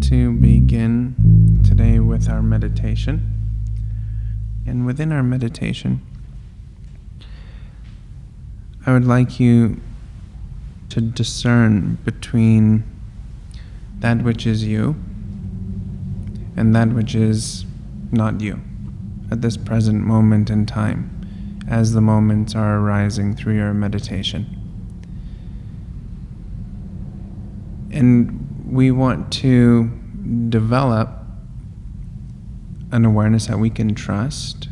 to begin today with our meditation. And within our meditation, I would like you to discern between that which is you and that which is not you at this present moment in time, as the moments are arising through your meditation. And we want to develop an awareness that we can trust,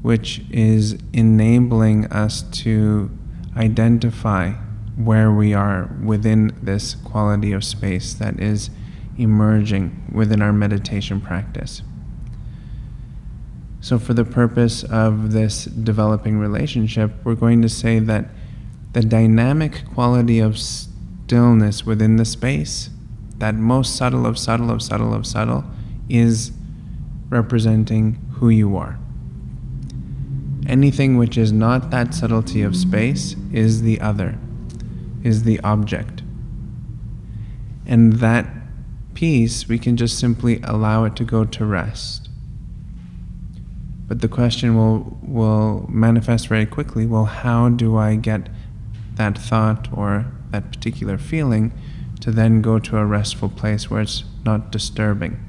which is enabling us to identify where we are within this quality of space that is emerging within our meditation practice. So for the purpose of this developing relationship, we're going to say that the dynamic quality of stillness within the space, that most subtle of subtle, is representing who you are. Anything which is not that subtlety of space is the other, is the object. And that piece, we can just simply allow it to go to rest. But the question will manifest very quickly, well, how do I get that thought or that particular feeling to then go to a restful place where it's not disturbing?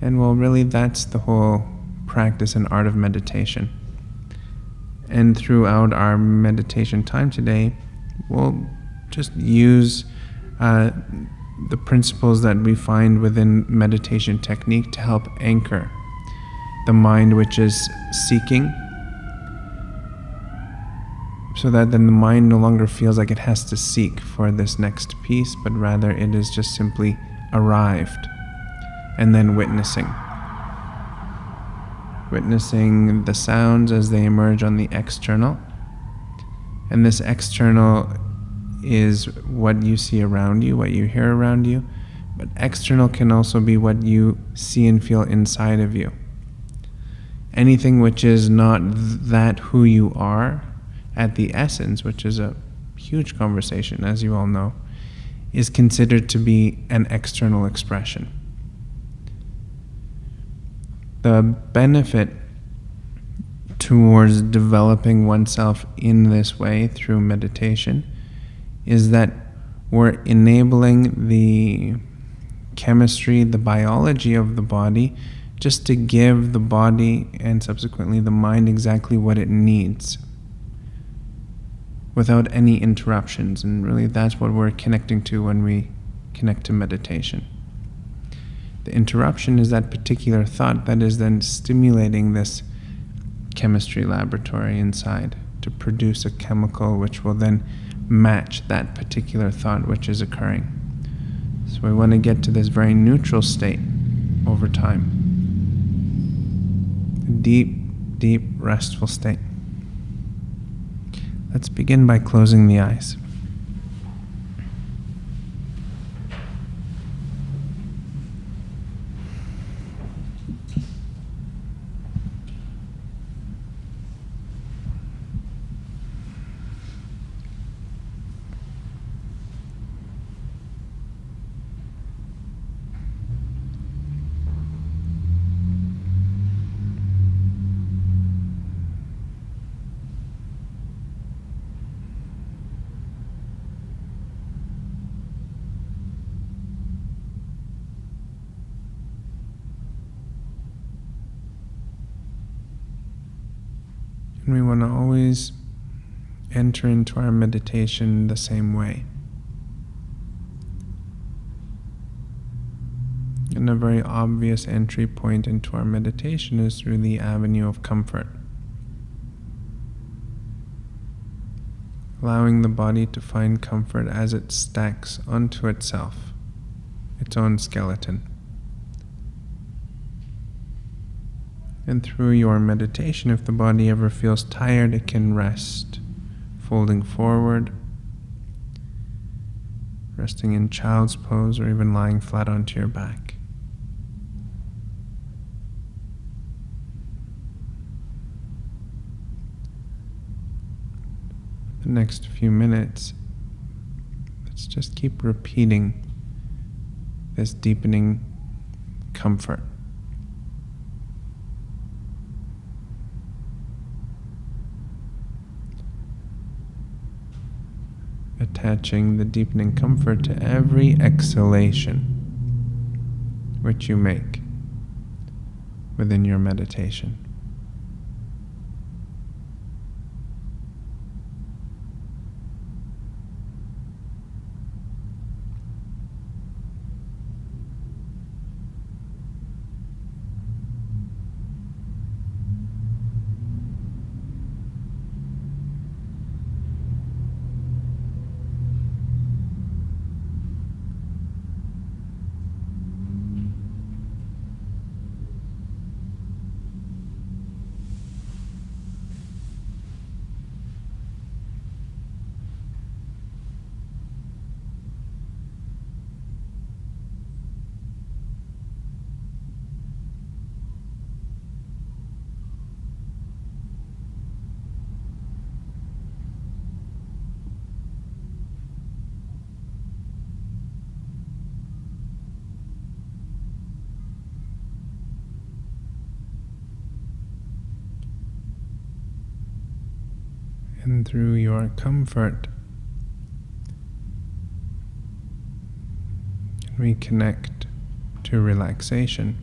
And well, really that's the whole practice and art of meditation. And throughout our meditation time today, we'll just use the principles that we find within meditation technique to help anchor the mind which is seeking, so that then the mind no longer feels like it has to seek for this next piece, but rather it is just simply arrived and then witnessing the sounds as they emerge on the external. And this external is what you see around you, what you hear around you, but external can also be what you see and feel inside of you. Anything which is not that who you are at the essence, which is a huge conversation, as you all know, is considered to be an external expression. The benefit towards developing oneself in this way through meditation is that we're enabling the chemistry, the biology of the body, just to give the body and subsequently the mind exactly what it needs without any interruptions. And really that's what we're connecting to when we connect to meditation. The interruption is that particular thought that is then stimulating this chemistry laboratory inside to produce a chemical which will then match that particular thought which is occurring. So we want to get to this very neutral state over time. Deep, deep, restful state. Let's begin by closing the eyes. And we want to always enter into our meditation the same way. And a very obvious entry point into our meditation is through the avenue of comfort. Allowing the body to find comfort as it stacks onto itself, its own skeleton. And through your meditation, if the body ever feels tired, it can rest, folding forward, resting in child's pose, or even lying flat onto your back. The next few minutes, let's just keep repeating this deepening comfort. Attaching the deepening comfort to every exhalation which you make within your meditation. And through your comfort, reconnect to relaxation.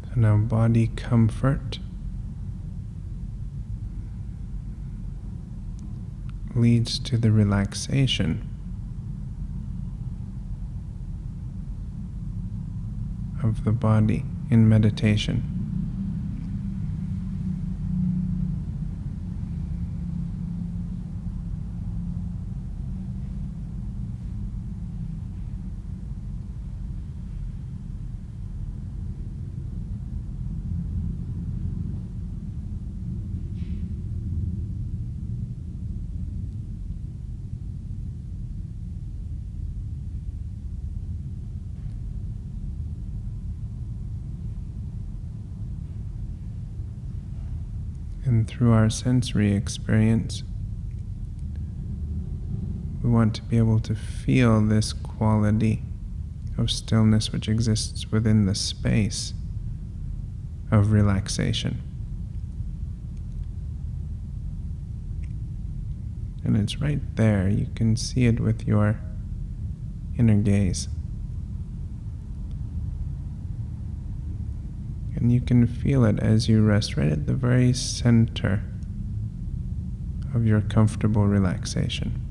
So now body comfort leads to the relaxation of the body in meditation. And through our sensory experience, we want to be able to feel this quality of stillness which exists within the space of relaxation. And it's right there. You can see it with your inner gaze. And you can feel it as you rest right at the very center of your comfortable relaxation.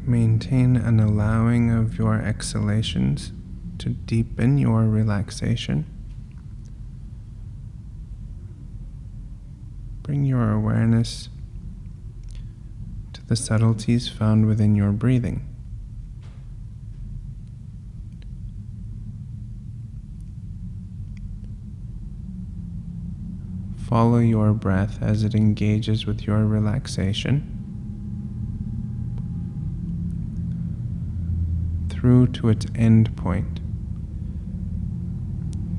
Maintain an allowing of your exhalations to deepen your relaxation. Bring your awareness to the subtleties found within your breathing. Follow your breath as it engages with your relaxation through to its end point.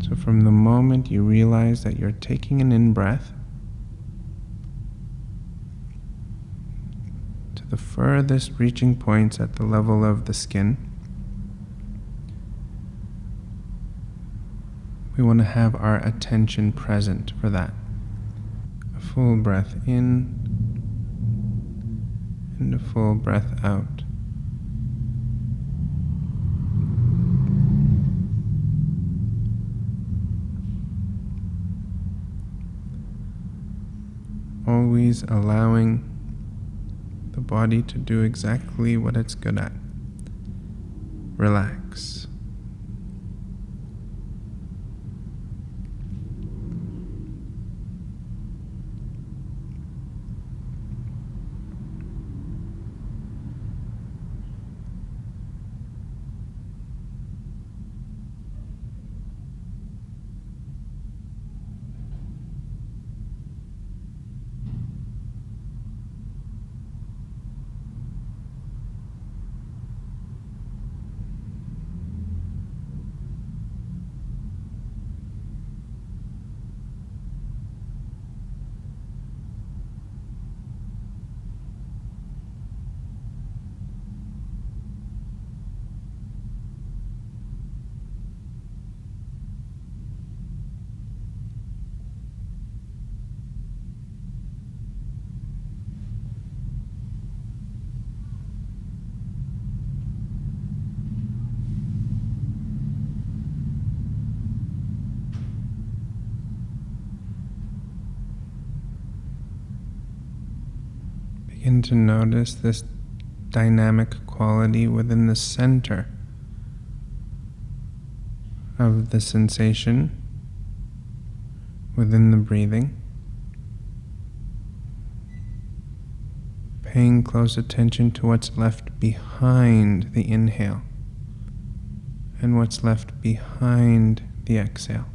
So from the moment you realize that you're taking an in-breath to the furthest reaching points at the level of the skin, We want to have our attention present for that. A full breath in and a full breath out. Always allowing the body to do exactly what it's good at. Relax. Begin to notice this dynamic quality within the center of the sensation within the breathing. Paying close attention to what's left behind the inhale and what's left behind the exhale.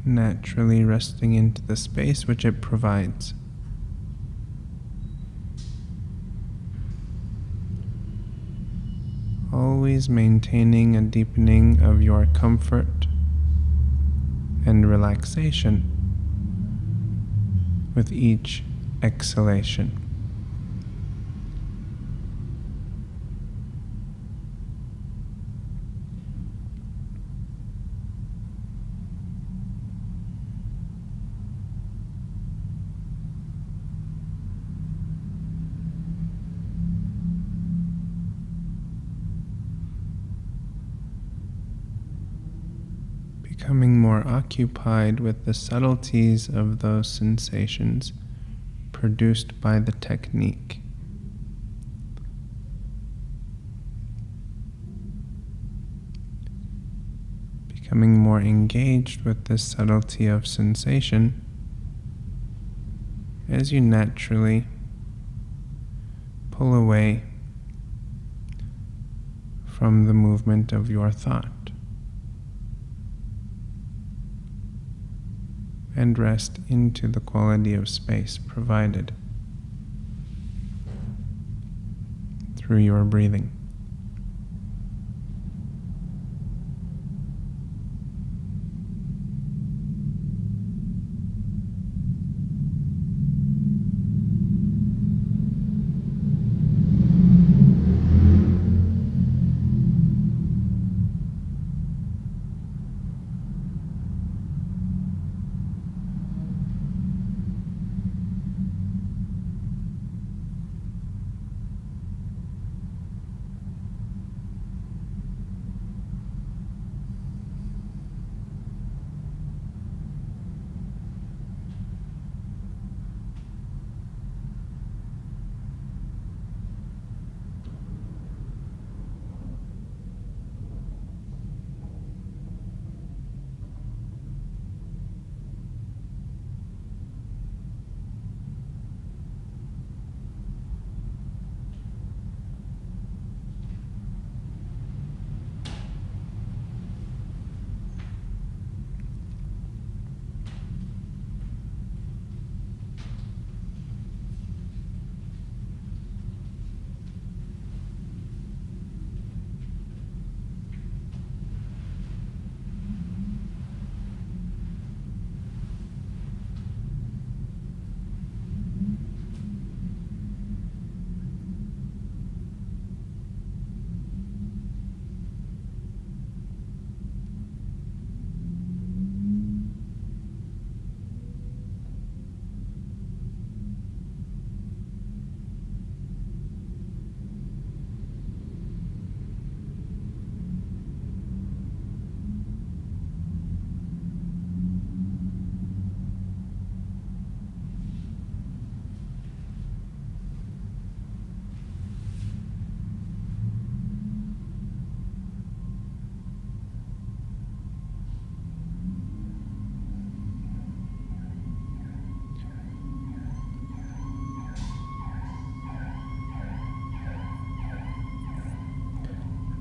Naturally resting into the space which it provides. Always maintaining a deepening of your comfort and relaxation with each exhalation. Becoming more occupied with the subtleties of those sensations produced by the technique. Becoming more engaged with the subtlety of sensation as you naturally pull away from the movement of your thought. And rest into the quality of space provided through your breathing.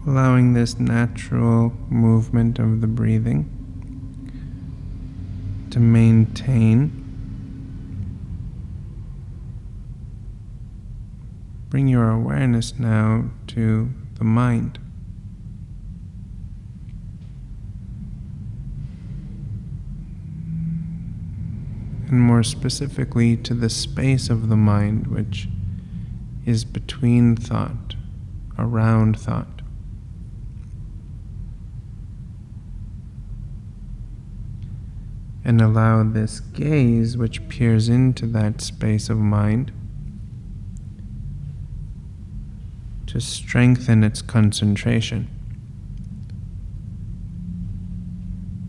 allowing this natural movement of the breathing to maintain. Bring your awareness now to the mind. And more specifically to the space of the mind which is between thought, around thought. And allow this gaze which peers into that space of mind to strengthen its concentration,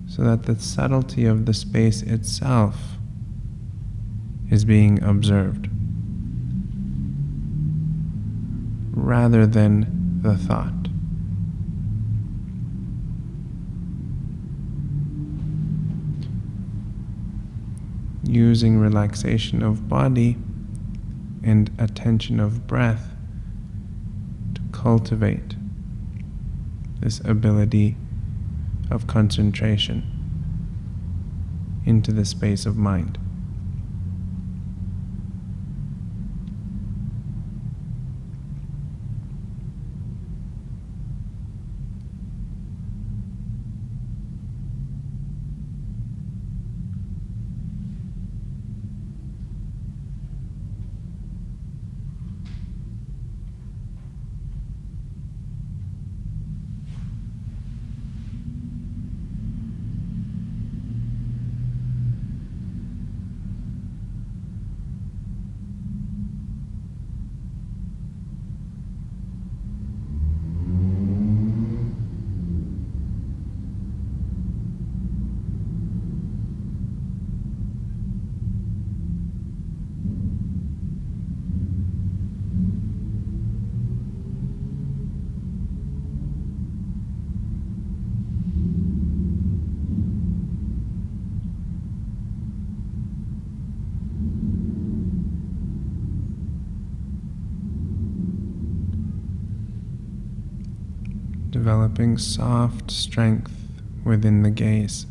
so that the subtlety of the space itself is being observed, rather than the thought. Using relaxation of body and attention of breath to cultivate this ability of concentration into the space of mind. Developing soft strength within the gaze.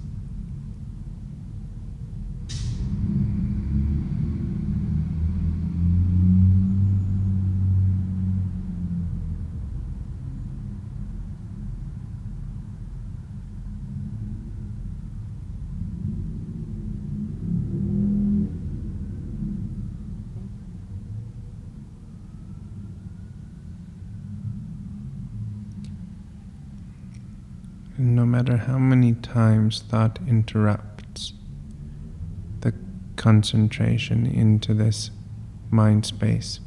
And no matter how many times thought interrupts the concentration into this mind space,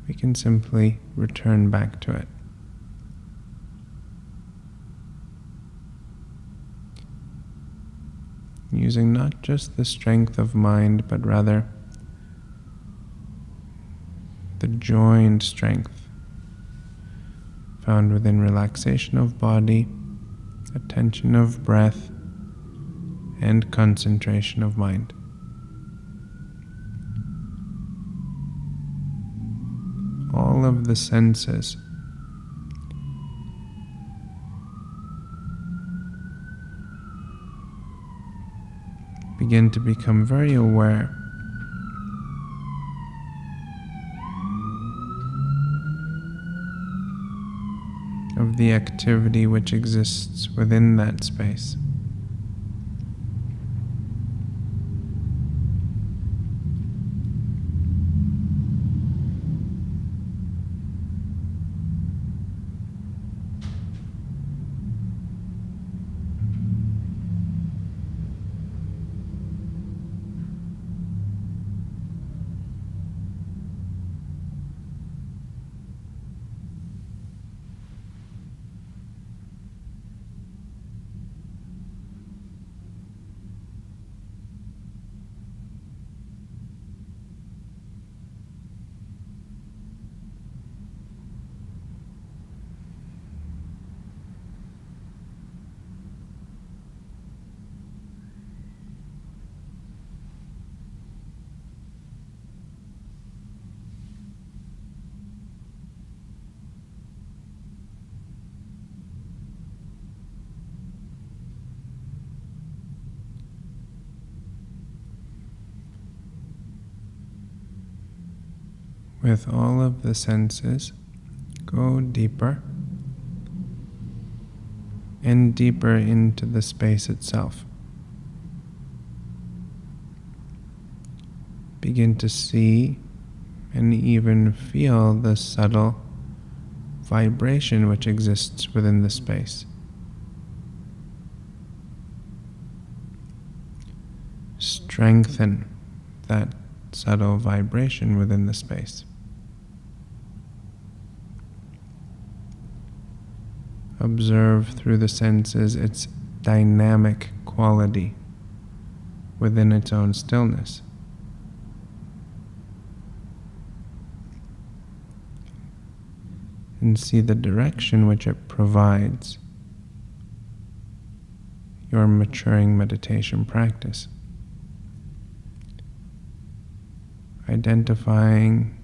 we can simply return back to it. Using not just the strength of mind, but rather the joined strength found within relaxation of body, attention of breath, and concentration of mind. All of the senses begin to become very aware of the activity which exists within that space. with all of the senses, go deeper and deeper into the space itself. Begin to see and even feel the subtle vibration which exists within the space. Strengthen that subtle vibration within the space. Observe through the senses its dynamic quality within its own stillness. And see the direction which it provides your maturing meditation practice. Identifying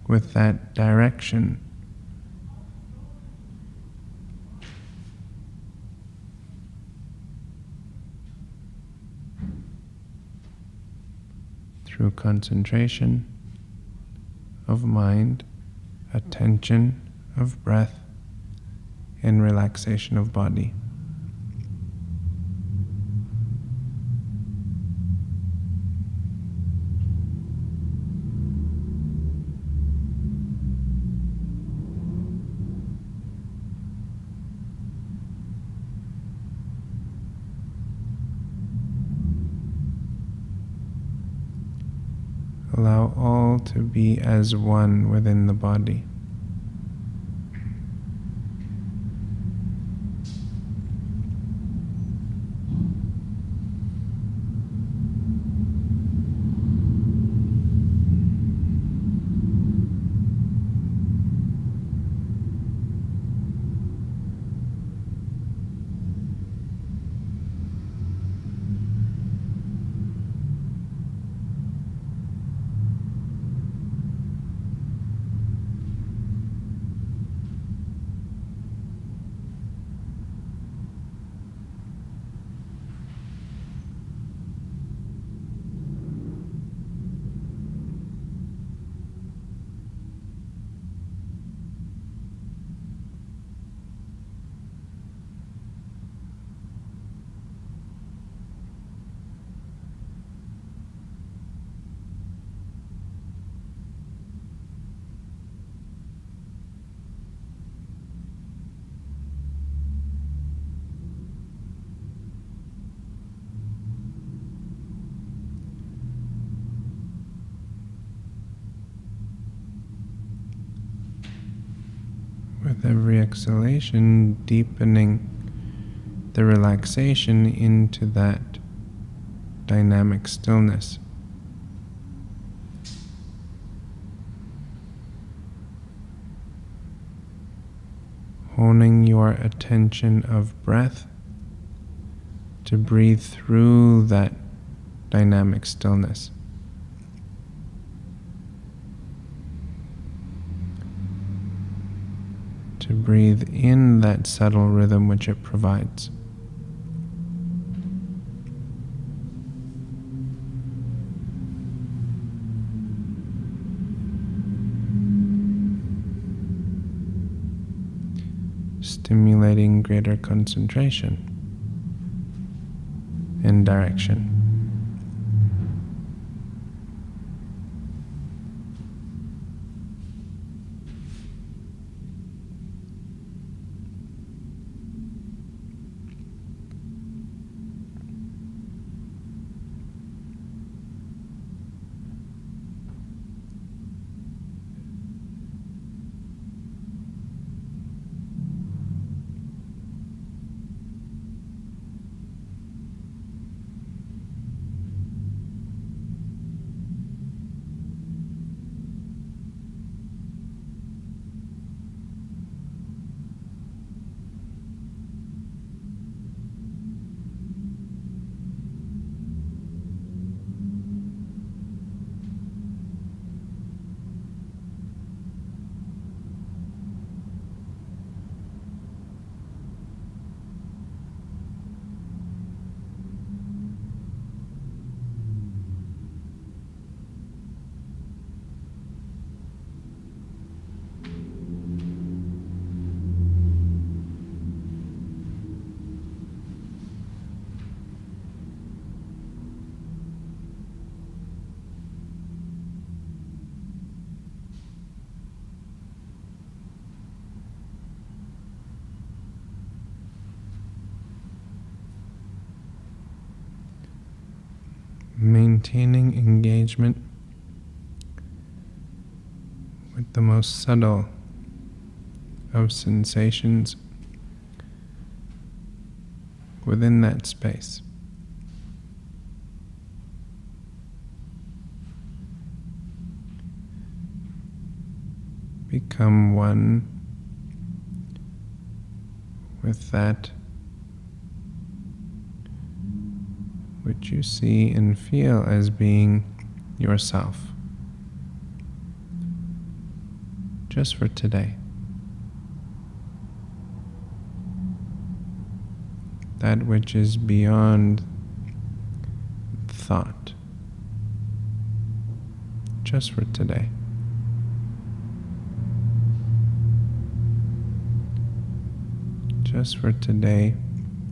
with that direction through concentration of mind, attention of breath, and relaxation of body. Allow all to be as one within the body. With every exhalation, deepening the relaxation into that dynamic stillness. Honing your attention of breath to breathe through that dynamic stillness. To breathe in that subtle rhythm which it provides. Stimulating greater concentration and direction. maintaining engagement with the most subtle of sensations within that space. Become one with that which you see and feel as being yourself, just for today. That which is beyond thought, just for today. Just for today,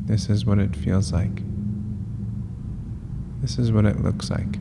this is what it feels like. This is what it looks like.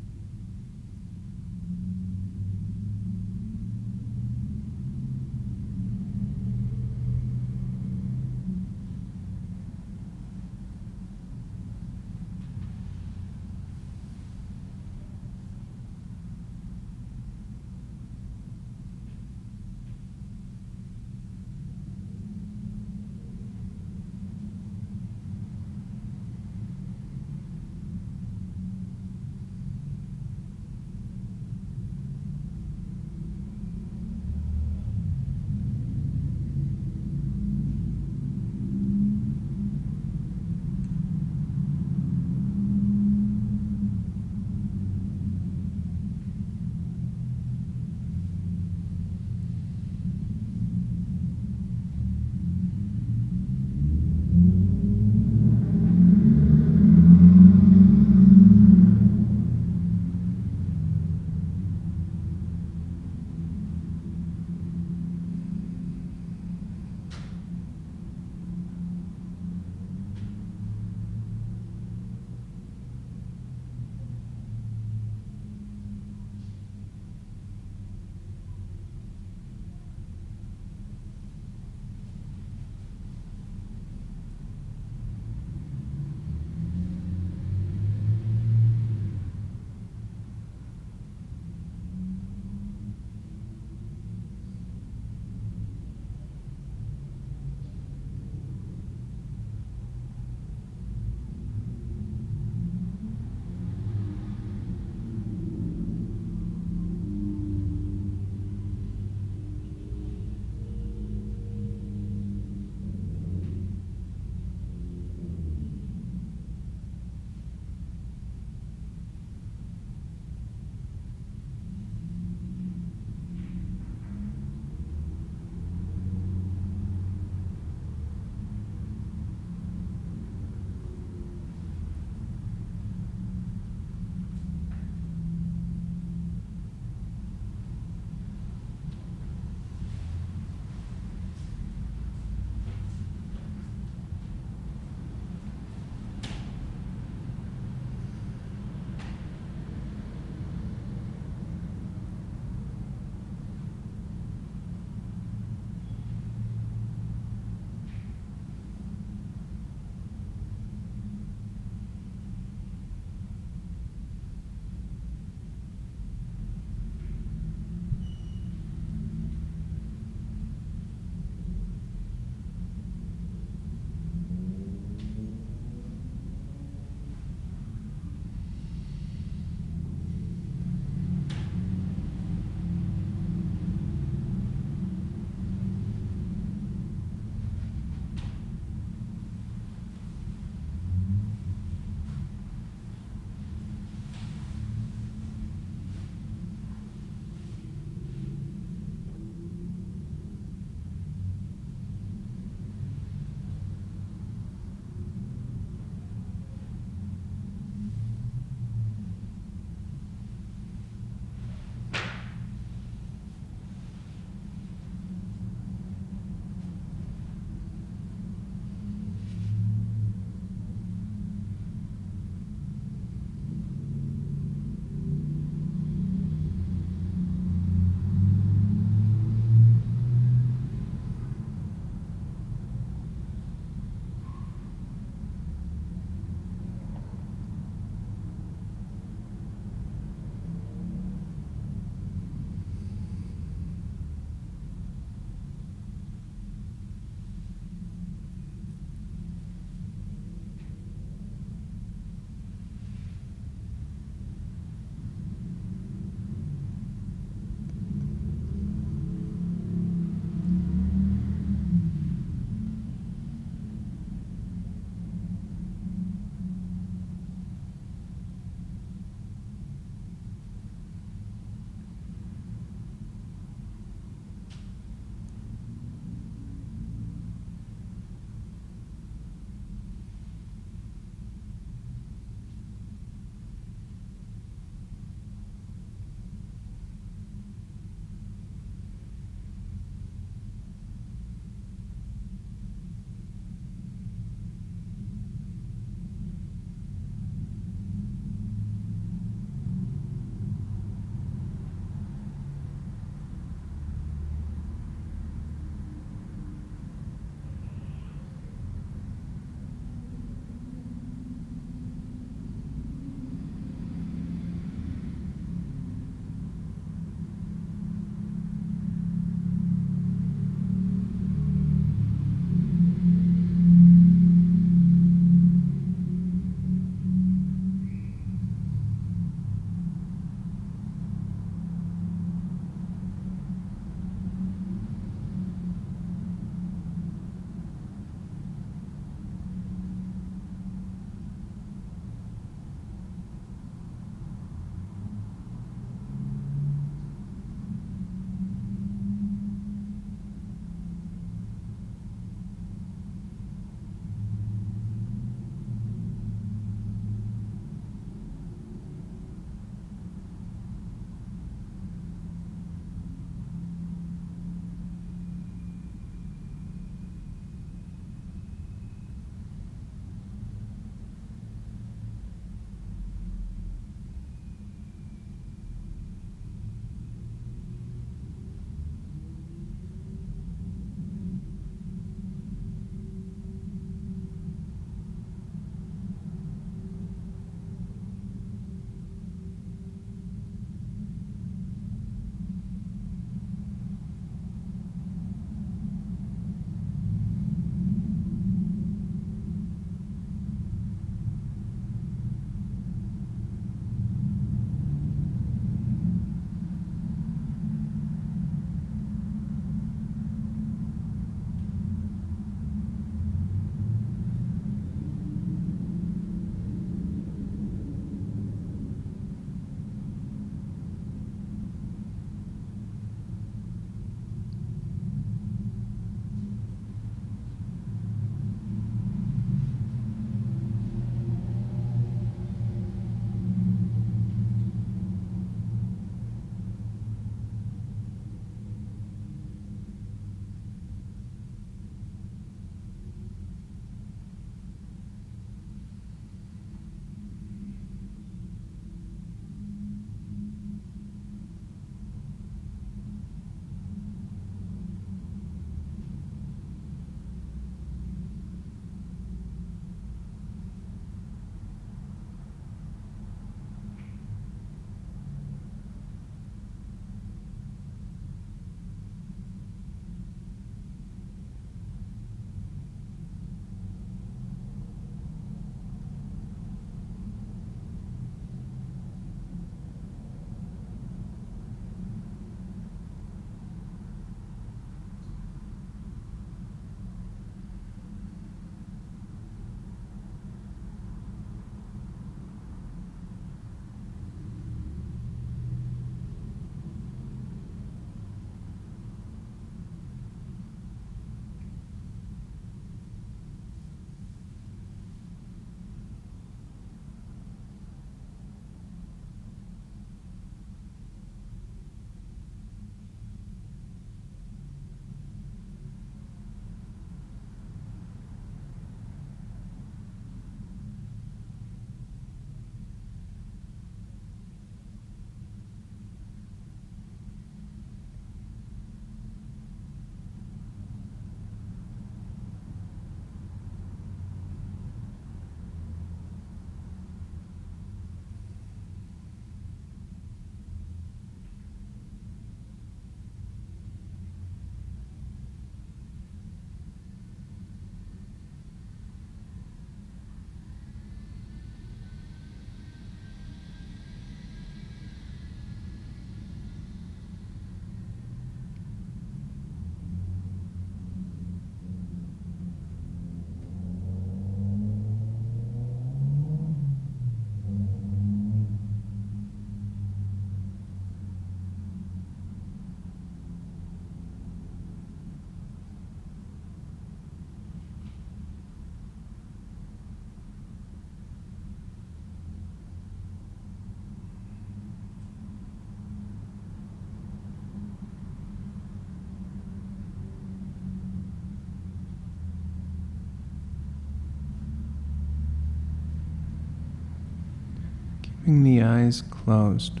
Keeping the eyes closed,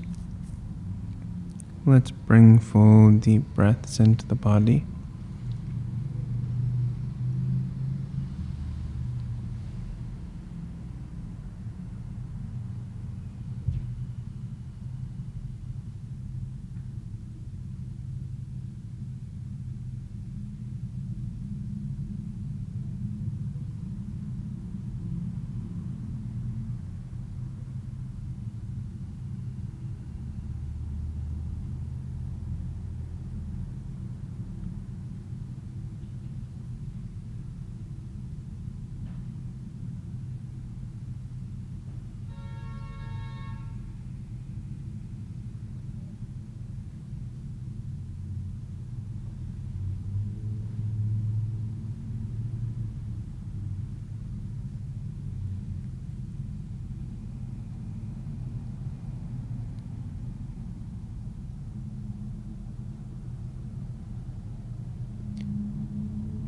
let's bring full deep breaths into the body.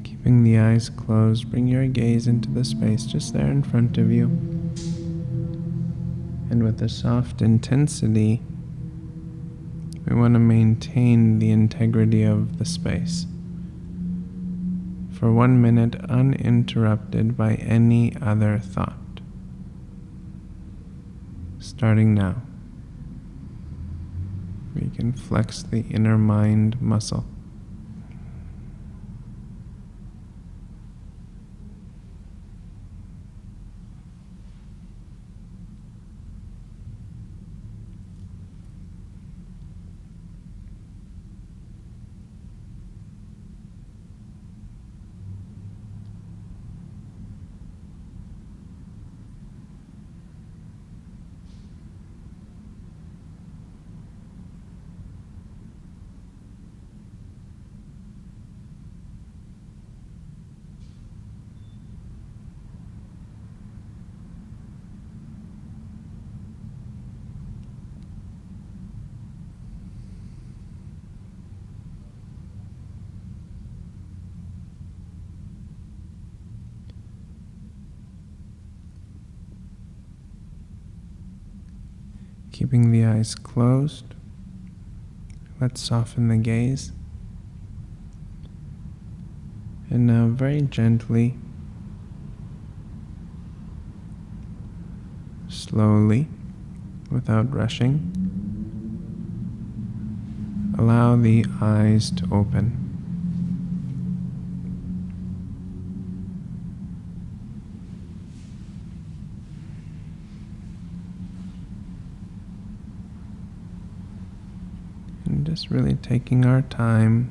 Keeping the eyes closed, bring your gaze into the space just there in front of you. And with a soft intensity, we want to maintain the integrity of the space for 1 minute, uninterrupted by any other thought. Starting now. We can flex the inner mind muscle. Keeping the eyes closed, let's soften the gaze. And now very gently, slowly, without rushing, allow the eyes to open. And just really taking our time.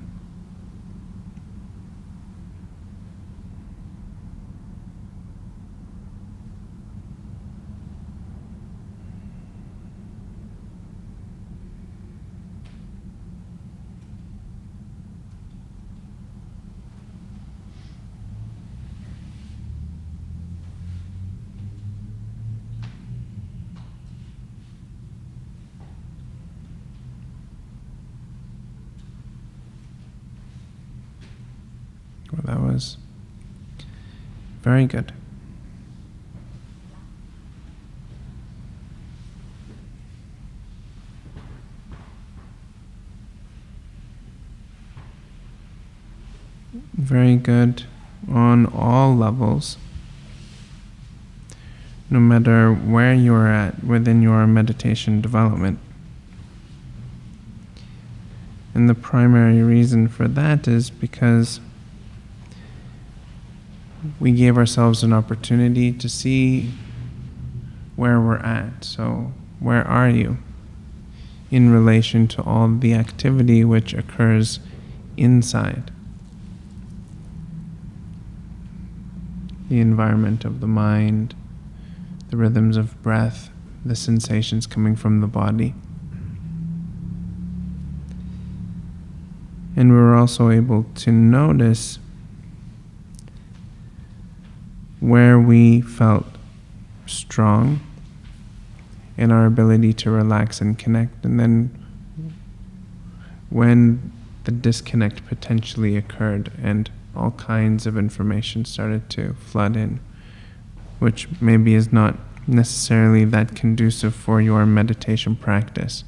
Well, that was very good. Very good on all levels, no matter where you're at within your meditation development. And the primary reason for that is because we gave ourselves an opportunity to see where we're at. So, where are you in relation to all the activity which occurs inside the environment of the mind, the rhythms of breath, the sensations coming from the body? And we were also able to notice where we felt strong in our ability to relax and connect, and then when the disconnect potentially occurred and all kinds of information started to flood in, which maybe is not necessarily that conducive for your meditation practice.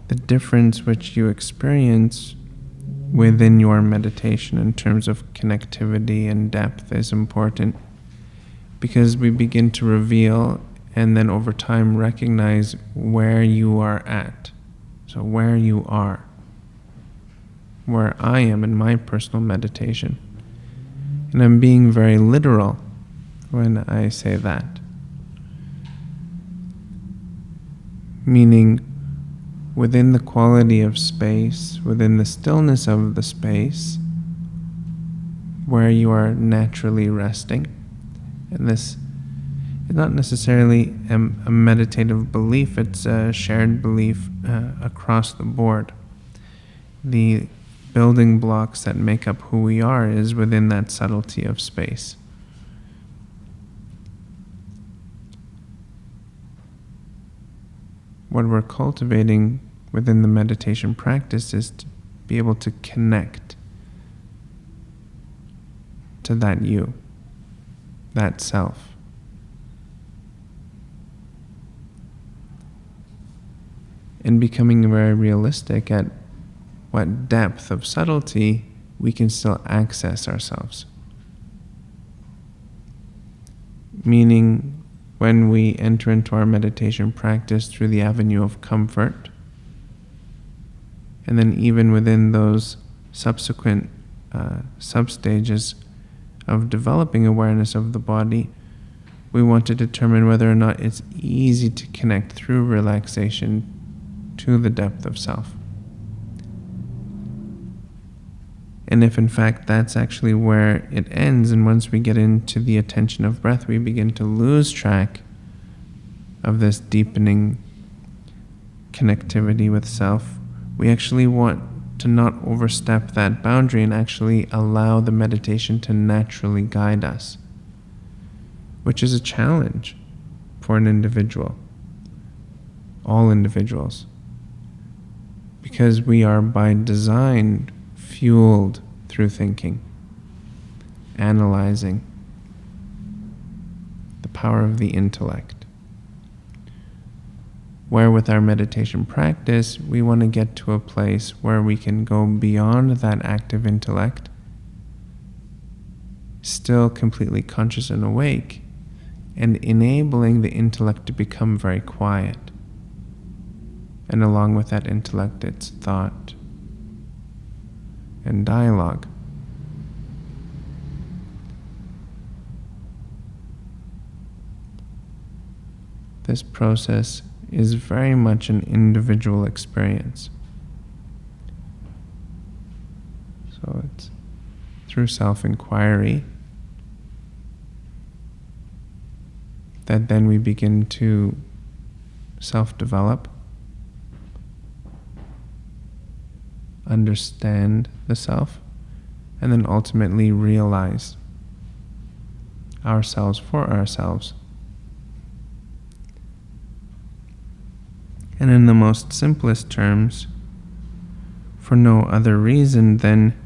The difference which you experience within your meditation in terms of connectivity and depth is important, because we begin to reveal and then over time recognize where you are at. So where you are, where I am in my personal meditation. And I'm being very literal when I say that. Meaning, within the quality of space, within the stillness of the space, where you are naturally resting. And this is not necessarily a meditative belief, it's a shared belief across the board. The building blocks that make up who we are is within that subtlety of space. What we're cultivating within the meditation practice is to be able to connect to that you, that self. And becoming very realistic at what depth of subtlety we can still access ourselves. Meaning, when we enter into our meditation practice through the avenue of comfort, and then even within those subsequent sub-stages of developing awareness of the body, we want to determine whether or not it's easy to connect through relaxation to the depth of self. And if in fact that's actually where it ends, and once we get into the attention of breath, we begin to lose track of this deepening connectivity with self, we actually want to not overstep that boundary and actually allow the meditation to naturally guide us, which is a challenge for an individual, all individuals, because we are by design fueled through thinking, analyzing, the power of the intellect. Where with our meditation practice, we want to get to a place where we can go beyond that active intellect, still completely conscious and awake, and enabling the intellect to become very quiet. And along with that intellect, it's thought and dialogue. This process is very much an individual experience. So it's through self-inquiry that then we begin to self-develop, understand the self, and then ultimately realize ourselves for ourselves. And in the most simplest terms, for no other reason than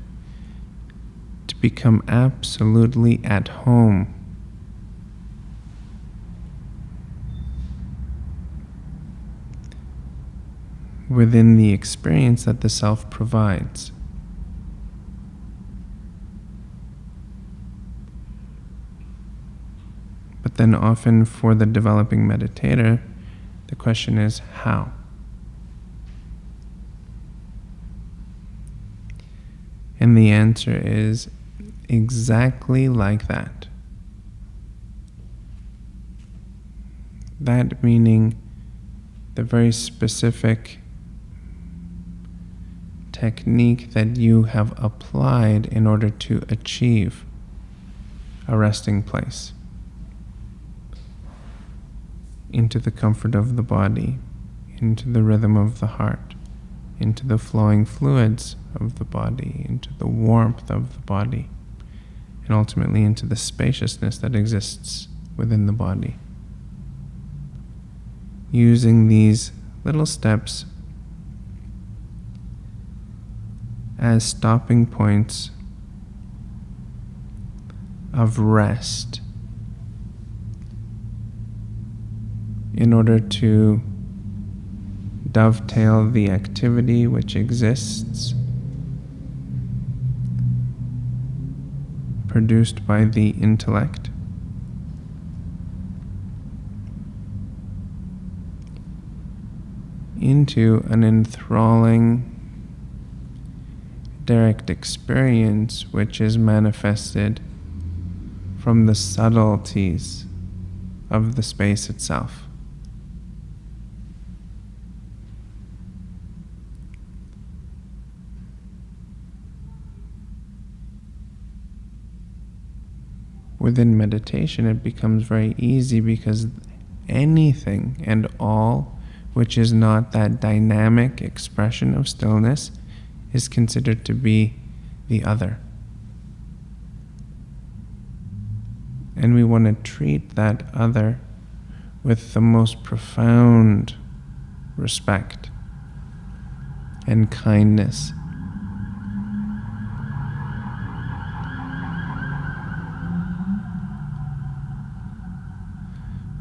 to become absolutely at home within the experience that the self provides. But then often for the developing meditator, the question is how? And the answer is exactly like that. That meaning the very specific technique that you have applied in order to achieve a resting place into the comfort of the body, into the rhythm of the heart, into the flowing fluids of the body, into the warmth of the body, and ultimately into the spaciousness that exists within the body. Using these little steps as stopping points of rest in order to dovetail the activity which exists produced by the intellect into an enthralling direct experience which is manifested from the subtleties of the space itself. Within meditation, it becomes very easy because anything and all which is not that dynamic expression of stillness is considered to be the other. And we want to treat that other with the most profound respect and kindness.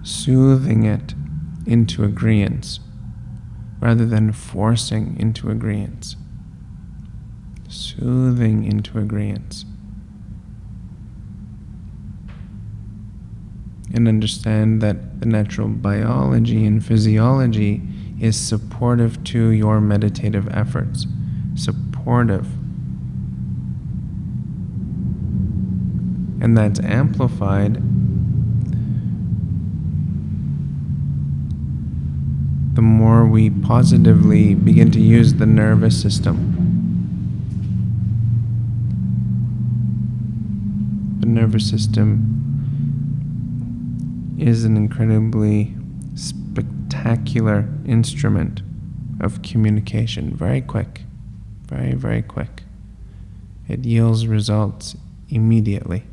Soothing it into agreeance rather than forcing into agreeance. Soothing into agreeance. And understand that the natural biology and physiology is supportive to your meditative efforts. Supportive. And that's amplified the more we positively begin to use the nervous system. The nervous system is an incredibly spectacular instrument of communication. Very quick. Very, very quick. It yields results immediately.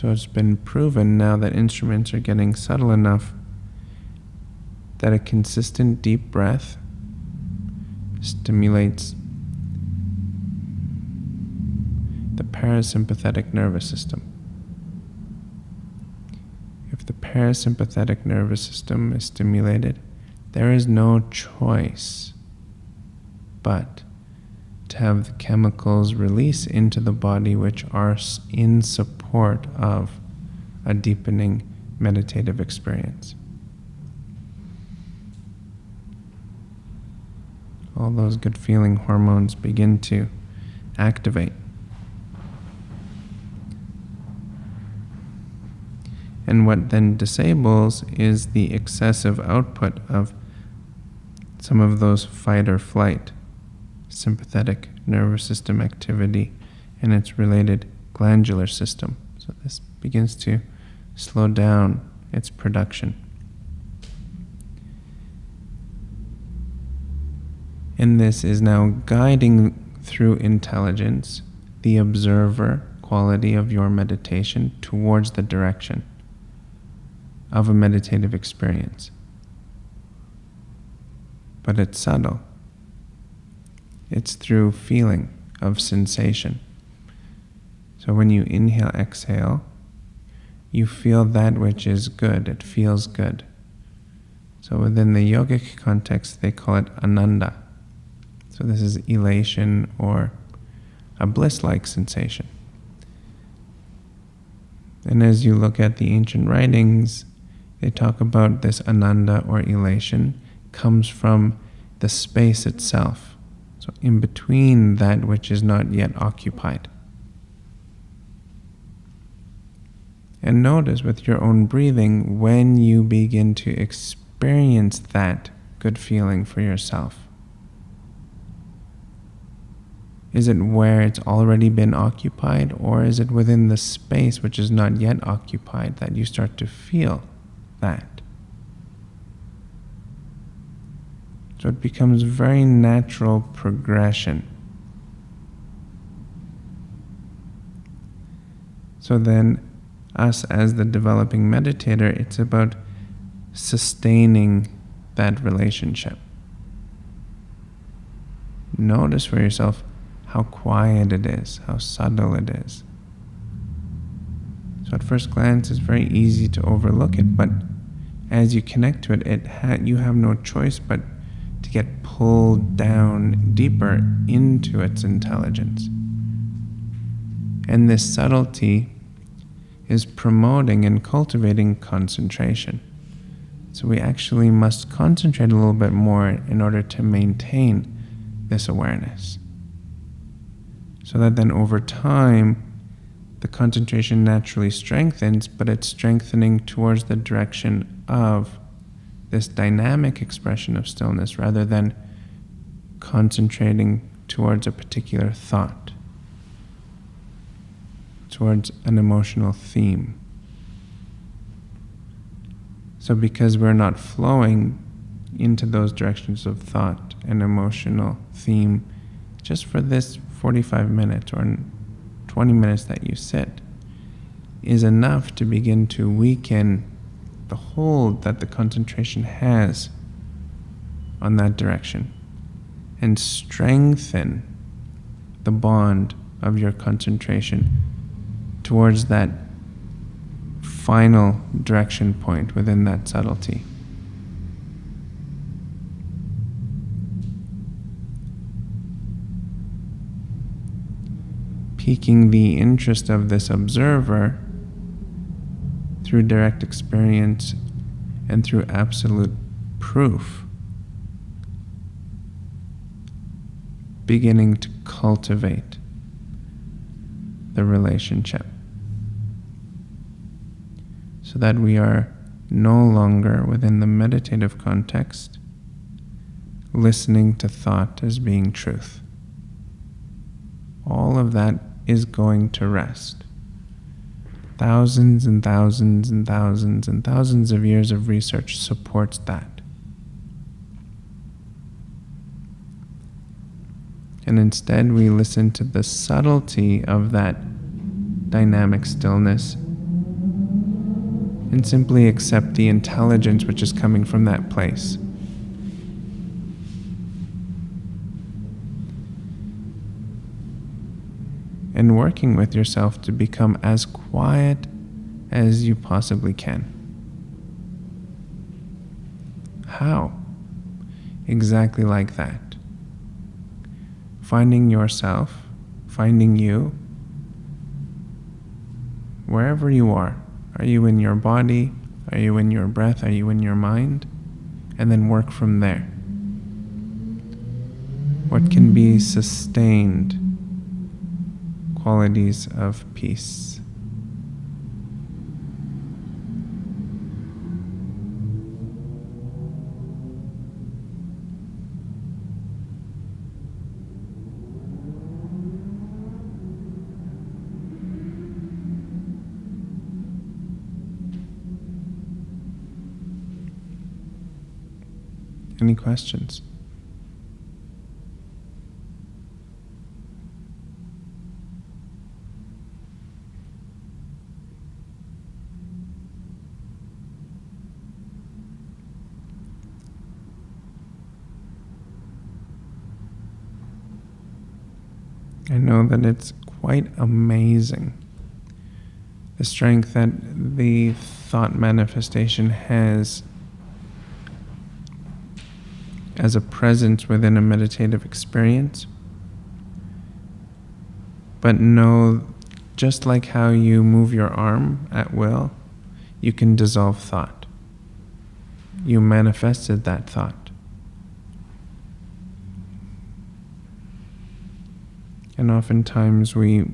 So it's been proven now that instruments are getting subtle enough that a consistent deep breath stimulates the parasympathetic nervous system. If the parasympathetic nervous system is stimulated, there is no choice but to have the chemicals release into the body which are in support of a deepening meditative experience. All those good feeling hormones begin to activate. And what then disables is the excessive output of some of those fight or flight sympathetic nervous system activity and its related glandular system. So this begins to slow down its production. And this is now guiding through intelligence the observer quality of your meditation towards the direction of a meditative experience. But it's subtle. It's through feeling of sensation. So when you inhale, exhale, you feel that which is good. It feels good. So within the yogic context, they call it ananda. So this is elation or a bliss-like sensation. And as you look at the ancient writings, they talk about this ananda or elation comes from the space itself. So in between that which is not yet occupied. And notice with your own breathing when you begin to experience that good feeling for yourself. Is it where it's already been occupied, or is it within the space which is not yet occupied that you start to feel that? So it becomes very natural progression. So then, us as the developing meditator, it's about sustaining that relationship. Notice for yourself how quiet it is, how subtle it is. So at first glance, it's very easy to overlook it, but as you connect to it, you have no choice but to get pulled down deeper into its intelligence. And this subtlety is promoting and cultivating concentration. So we actually must concentrate a little bit more in order to maintain this awareness. So that then over time, the concentration naturally strengthens, but it's strengthening towards the direction of this dynamic expression of stillness rather than concentrating towards a particular thought, towards an emotional theme. So because we're not flowing into those directions of thought and emotional theme just for this 45 minutes or 20 minutes that you sit, is enough to begin to weaken the hold that the concentration has on that direction and strengthen the bond of your concentration towards that final direction point within that subtlety. Piquing the interest of this observer through direct experience and through absolute proof, beginning to cultivate the relationship so that we are no longer within the meditative context listening to thought as being truth. All of that is going to rest. Thousands and thousands and thousands and thousands of years of research supports that. And instead we listen to the subtlety of that dynamic stillness and simply accept the intelligence which is coming from that place. And working with yourself to become as quiet as you possibly can. How? Exactly like that. Finding yourself, finding you, wherever you are. Are you in your body? Are you in your breath? Are you in your mind? And then work from there. What can be sustained qualities of peace. Any questions? I know that it's quite amazing the strength that the thought manifestation has as a presence within a meditative experience. But know, just like how you move your arm at will, you can dissolve thought. You manifested that thought. And oftentimes we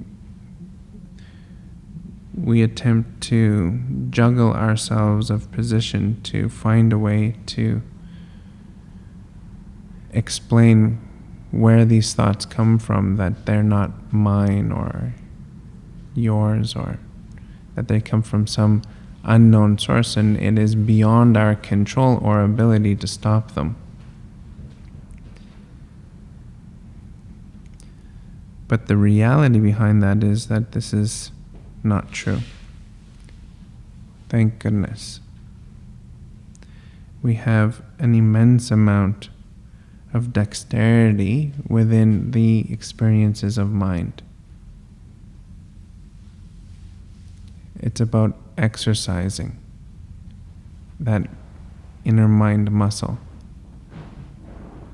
attempt to juggle ourselves of position to find a way to explain where these thoughts come from, that they're not mine or yours, or that they come from some unknown source and it is beyond our control or ability to stop them. But the reality behind that is that this is not true. Thank goodness. we have an immense amount of dexterity within the experiences of mind. It's about exercising that inner mind muscle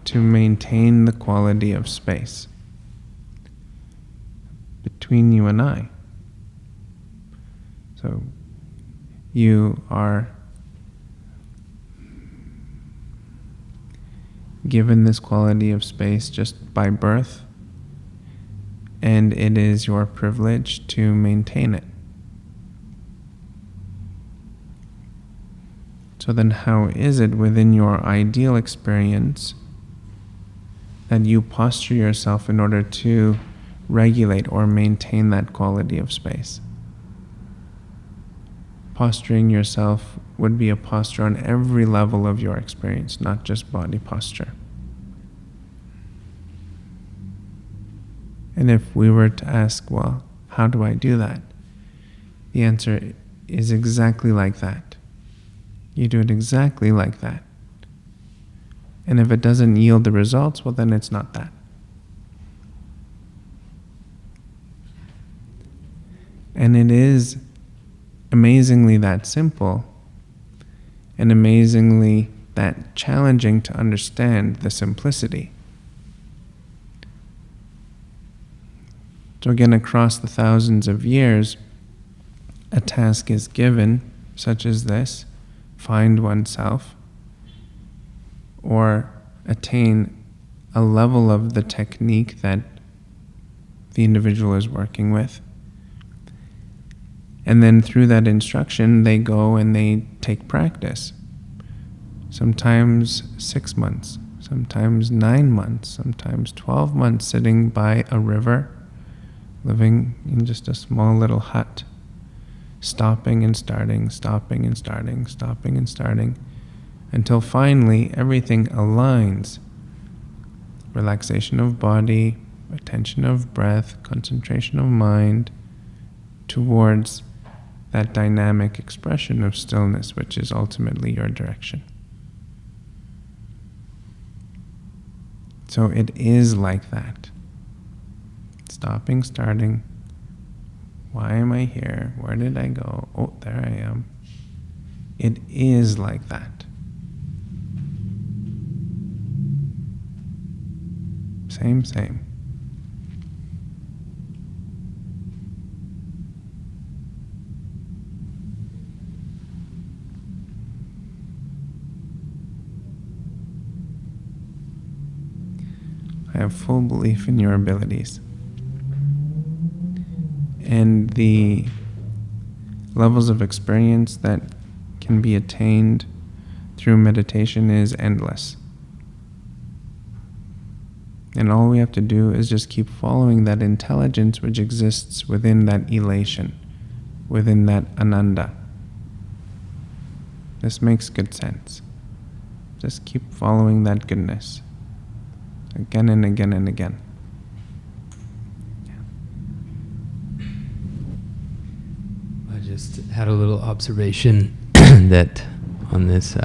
to maintain the quality of space between you and I. So you are given this quality of space just by birth, and it is your privilege to maintain it. So then how is it within your ideal experience that you posture yourself in order to regulate or maintain that quality of space? Posturing yourself would be a posture on every level of your experience, not just body posture. And if we were to ask, well, how do I do that? The answer is exactly like that. You do it exactly like that. And if it doesn't yield the results, well, then it's not that. And it is amazingly that simple and amazingly that challenging to understand the simplicity. So again, across the thousands of years, a task is given, such as this: find oneself, or attain a level of the technique that the individual is working with. And then through that instruction, they go and they take practice. Sometimes 6 months, sometimes 9 months, sometimes 12 months sitting by a river, living in just a small little hut, stopping and starting, stopping and starting, stopping and starting, until finally everything aligns. Relaxation of body, attention of breath, concentration of mind, towards that dynamic expression of stillness, which is ultimately your direction. So it is like that. Stopping, starting. Why am I here? Where did I go? Oh, there I am. It is like that. Same. I have full belief in your abilities. And the levels of experience that can be attained through meditation is endless. And all we have to do is just keep following that intelligence which exists within that elation, within that ananda. This makes good sense. Just keep following that goodness again and again and again. I just had a little observation that on this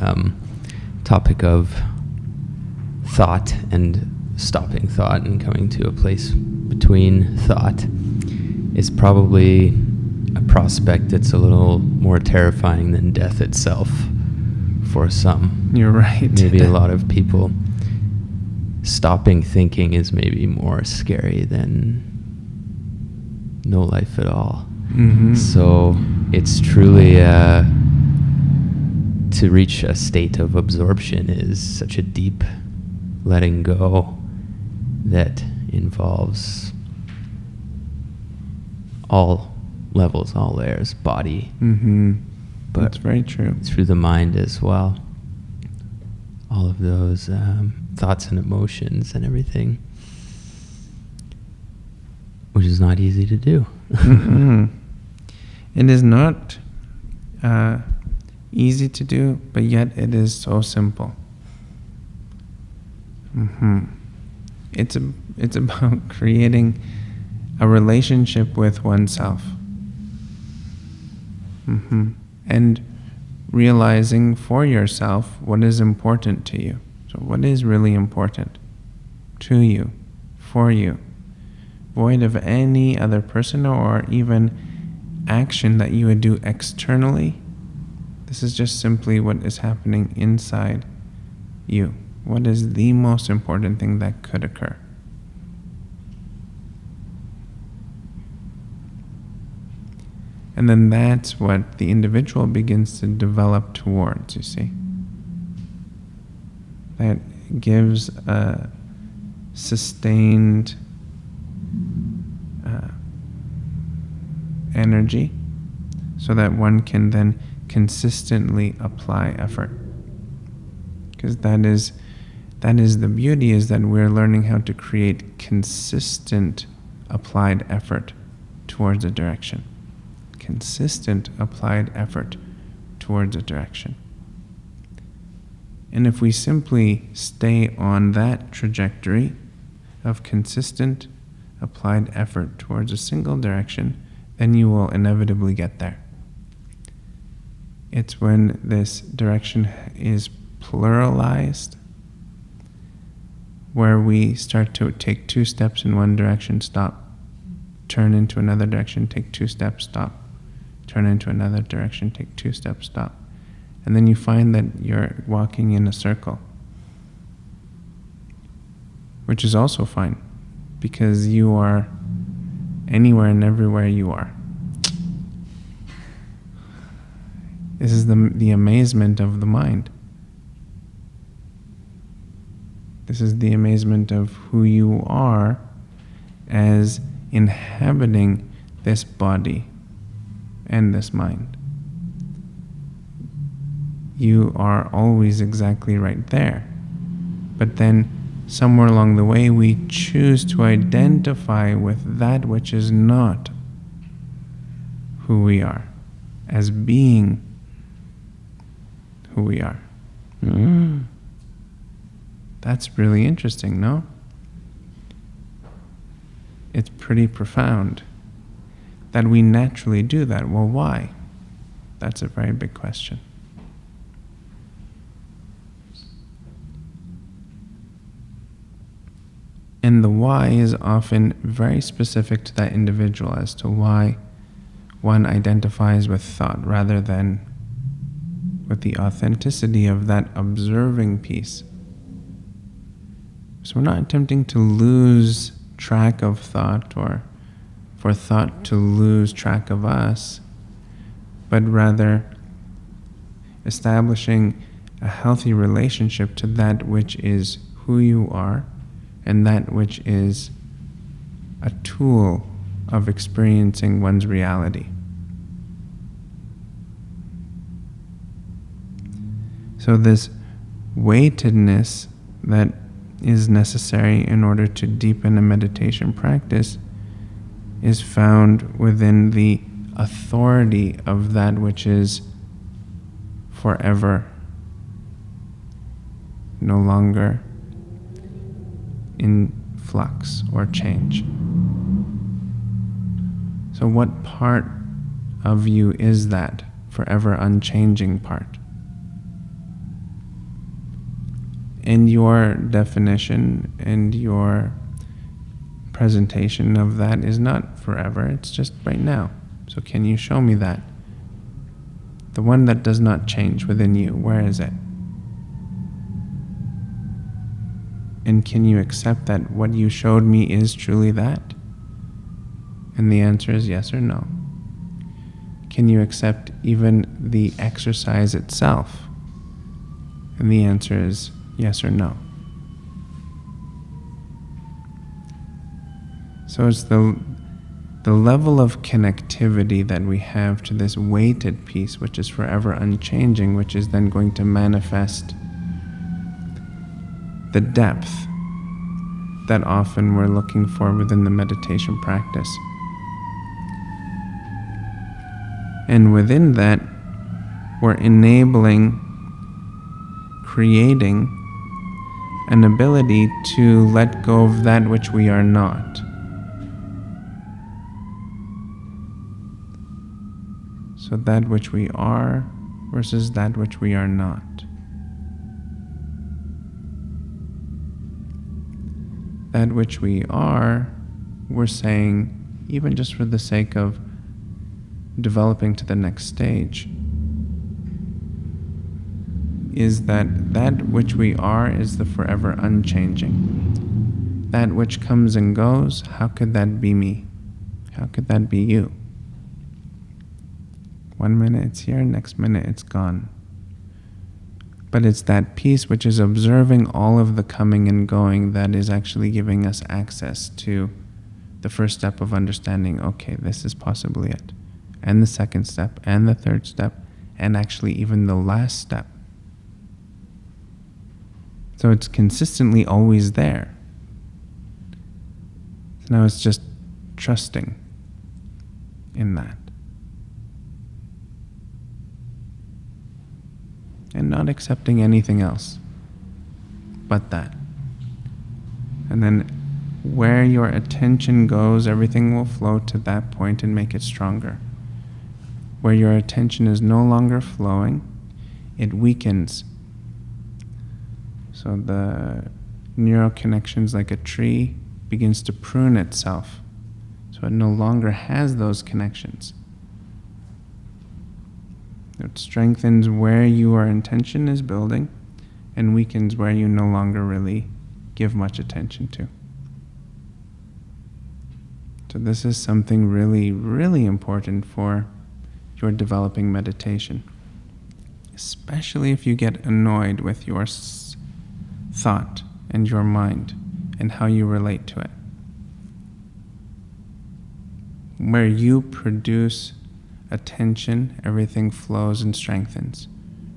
topic of thought and stopping thought and coming to a place between thought is probably a prospect that's a little more terrifying than death itself for some. You're right. Maybe a lot of people. Stopping thinking is maybe more scary than no life at all. Mm-hmm. So it's truly to reach a state of absorption is such a deep letting go that involves all levels, all layers, body. Mm-hmm. But that's very true. Through the mind as well. All of those thoughts and emotions and everything, which is not easy to do. Mm-hmm. It is not easy to do, but yet it is so simple. Mm-hmm. It's about creating a relationship with oneself. Mm-hmm. And realizing for yourself what is important to you. So what is really important to you, for you, void of any other person or even action that you would do externally. This is just simply what is happening inside you. What is the most important thing that could occur? And then that's what the individual begins to develop towards, you see. That gives a sustained energy so that one can then consistently apply effort. Because that is the beauty, is that we're learning how to create consistent applied effort towards a direction. Consistent applied effort towards a direction. And if we simply stay on that trajectory of consistent applied effort towards a single direction, then you will inevitably get there. It's when this direction is pluralized, where we start to take 2 steps in one direction, stop, turn into another direction, take 2 steps, stop, turn into another direction, take 2 steps, stop. And then you find that you're walking in a circle, which is also fine, because you are anywhere and everywhere you are. This is the amazement of the mind. This is the amazement of who you are as inhabiting this body and this mind. You are always exactly right there. But then somewhere along the way we choose to identify with that which is not who we are, as being who we are. That's really interesting, no? It's pretty profound that we naturally do that. Well, why? That's a very big question. And the why is often very specific to that individual as to why one identifies with thought rather than with the authenticity of that observing piece. So we're not attempting to lose track of thought or for thought to lose track of us, but rather establishing a healthy relationship to that which is who you are and that which is a tool of experiencing one's reality. So this weightedness that is necessary in order to deepen a meditation practice is found within the authority of that which is forever, no longer in flux or change. So what part of you is that forever unchanging part? And your definition and your presentation of that is not forever, it's just right now. So can you show me that? The one that does not change within you, where is it? And can you accept that what you showed me is truly that? And the answer is yes or no. Can you accept even the exercise itself? And the answer is yes or no. So it's the level of connectivity that we have to this weighted piece, which is forever unchanging, which is then going to manifest the depth that often we're looking for within the meditation practice. And within that, we're enabling, creating an ability to let go of that which we are not. So that which we are versus that which we are not. That which we are, we're saying, even just for the sake of developing to the next stage, is that which we are is the forever unchanging. That which comes and goes, how could that be me? How could that be you? 1 minute it's here, next minute it's gone. But it's that peace which is observing all of the coming and going that is actually giving us access to the first step of understanding, okay, this is possibly it. And the second step, and the third step, and actually even the last step. So it's consistently always there. So now it's just trusting in that. And not accepting anything else but that. And then where your attention goes, everything will flow to that point and make it stronger. Where your attention is no longer flowing, it weakens. So the neural connections, like a tree, begins to prune itself. So it no longer has those connections. It strengthens where your intention is building and weakens where you no longer really give much attention to. So this is something really, really important for your developing meditation. Especially if you get annoyed with your thought and your mind and how you relate to it. Where you produce attention, everything flows and strengthens.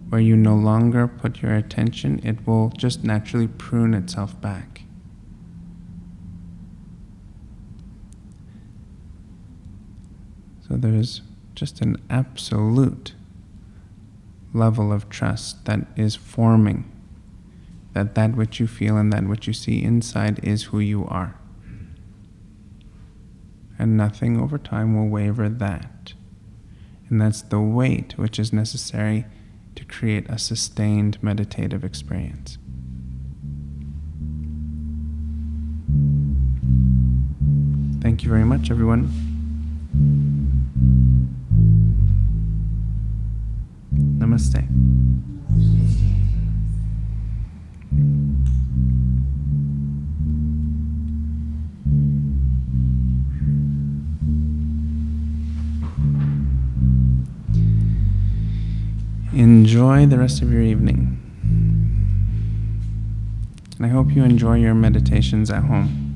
Where you no longer put your attention, it will just naturally prune itself back. So there's just an absolute level of trust that is forming, that which you feel and that which you see inside is who you are. And nothing over time will waver that. And that's the weight which is necessary to create a sustained meditative experience. Thank you very much, everyone. Namaste. Enjoy the rest of your evening. And I hope you enjoy your meditations at home.